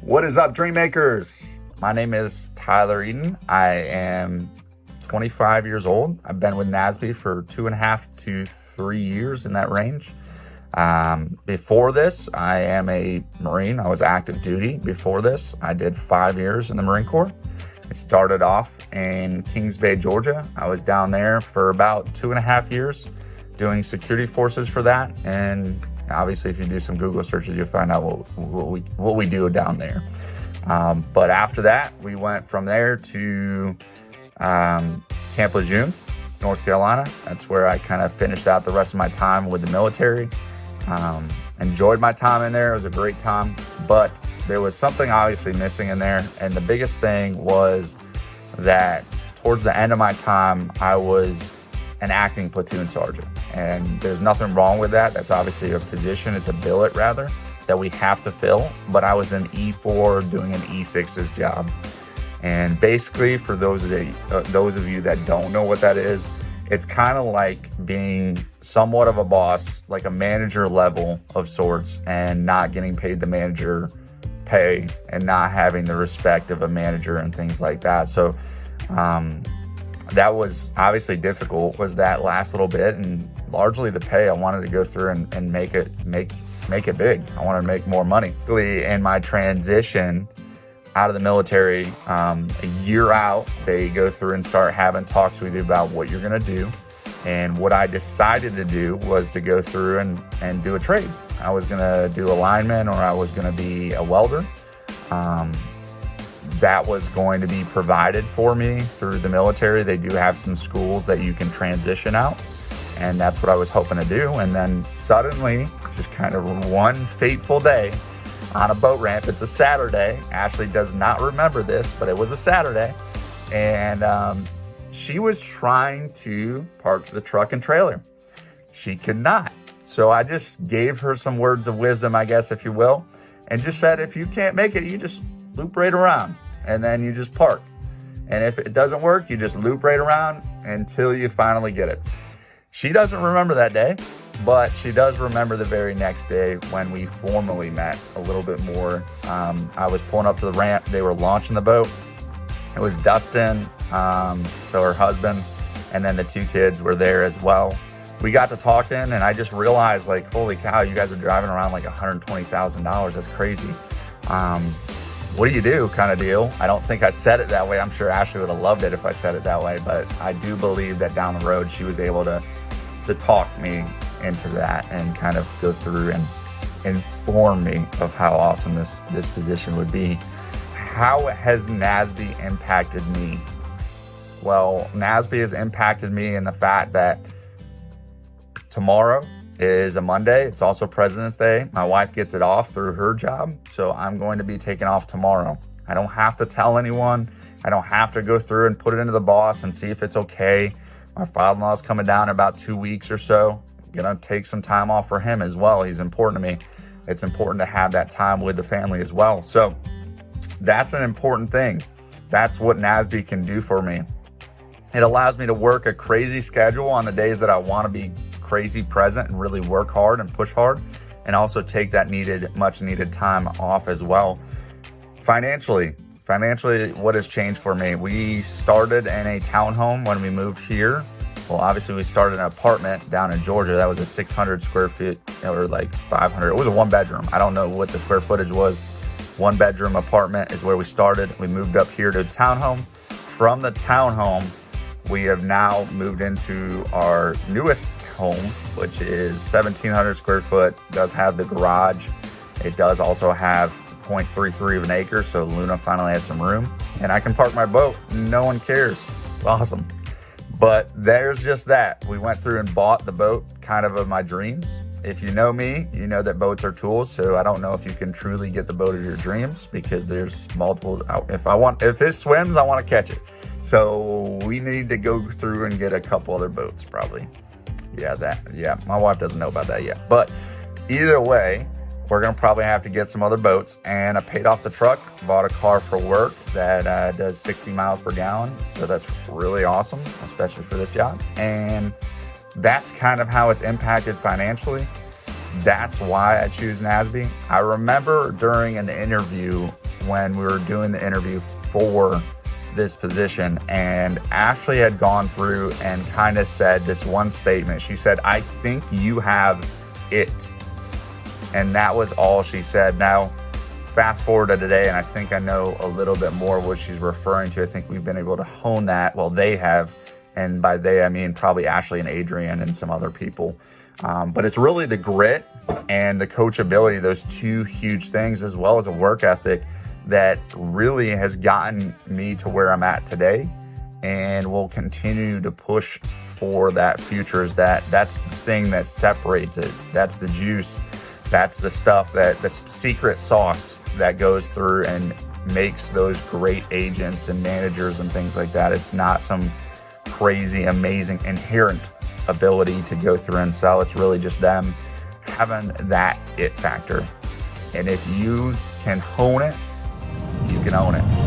What is up, dream makers? My name is Tyler Eden. I am 25 years old. I've been with NASB for 2.5 to 3 years, in that range. Before this, I am a Marine. I was active duty. Before this, I did 5 years in the Marine Corps. I started off in Kings Bay, Georgia. I was down there for about 2.5 years doing security forces for that. And obviously, if you do some Google searches, you'll find out what we do down there. But after that, we went from there to Camp Lejeune, North Carolina. That's where I kind of finished out the rest of my time with the military. Enjoyed my time in there. It was a great time, but there was something obviously missing in there. And the biggest thing was that towards the end of my time, I was an acting platoon sergeant. And there's nothing wrong with that. That's obviously a position. It's a billet, rather, that we have to fill. But I was an E4 doing an E6's job. And basically, for those of you that don't know what that is, it's kind of like being somewhat of a boss, like a manager level of sorts, and not getting paid the manager pay and not having the respect of a manager and things like that. So that was obviously difficult, was that last little bit, and largely the pay. I wanted to go through and make it big. I wanted to make more money. In my transition out of the military, a year out, they go through and start having talks with you about what you're going to do. And what I decided to do was to go through and do a trade. I was going to do a lineman, or I was going to be a welder. That was going to be provided for me through the military. They do have some schools that you can transition out, and that's what I was hoping to do. And then suddenly, just kind of one fateful day on a boat ramp, it's a Saturday. Ashley does not remember this, but it was a Saturday, and she was trying to park the truck and trailer. She could not. So I just gave her some words of wisdom, I guess, if you will, and just said, if you can't make it, you just loop right around, and then you just park. And if it doesn't work, you just loop right around until you finally get it. She doesn't remember that day, but she does remember the very next day when we formally met a little bit more. I was pulling up to the ramp. They were launching the boat. It was Dustin, so her husband, and then the 2 kids were there as well. We got to talking, and I just realized, like, holy cow, you guys are driving around like $120,000. That's crazy. What do you do, kind of deal? I don't think I said it that way. I'm sure Ashley would have loved it if I said it that way, but I do believe that down the road she was able to talk me into that and kind of go through and inform me of how awesome this position would be. How has NASB impacted me? Well, NASB has impacted me in the fact that tomorrow is a Monday. It's also President's Day. My wife gets it off through her job, so I'm going to be taking off tomorrow. I don't have to tell anyone. I don't have to go through and put it into the boss and see if it's okay. My father-in-law is coming down in about 2 weeks or so. I'm gonna take some time off for him as well. He's important to me. It's important to have that time with the family as well. So that's an important thing. That's what NASB can do for me. It allows me to work a crazy schedule on the days that I want to be crazy present and really work hard and push hard, and also take that much needed time off as well. Financially, what has changed for me? We started in a townhome when we moved here. Well, obviously we started an apartment down in Georgia. That was a 600 square feet, or like 500. It was a 1-bedroom. I don't know what the square footage was. 1-bedroom apartment is where we started. We moved up here to a townhome. From the townhome, we have now moved into our newest home, which is 1,700 square foot. It does have the garage. It does also have 0.33 of an acre, so Luna finally has some room, and I can park my boat. No one cares. It's awesome. But there's just that. We went through and bought the boat kind of my dreams. If you know me, you know that boats are tools, so I don't know if you can truly get the boat of your dreams, because there's multiple. If it swims, I want to catch it. So we need to go through and get a couple other boats, probably. Yeah, my wife doesn't know about that yet. But either way, we're going to probably have to get some other boats. And I paid off the truck, bought a car for work that does 60 miles per gallon. So that's really awesome, especially for this job. And that's kind of how it's impacted financially. That's why I choose NASB. I remember during an interview when we were doing the interview for this position, and Ashley had gone through and kind of said this one statement. She said, "I think you have it." And that was all she said. Now, fast forward to today, and I think I know a little bit more what she's referring to. I think we've been able to hone that. Well, they have. And by they, I mean probably Ashley and Adrian and some other people. But it's really the grit and the coachability, those two huge things, as well as a work ethic, that really has gotten me to where I'm at today, and will continue to push for that future. Is that's the thing that separates it. That's the juice. That's the stuff, that the secret sauce that goes through and makes those great agents and managers and things like that. It's not some crazy, amazing, inherent ability to go through and sell. It's really just them having that it factor. And if you can hone it, you can own it.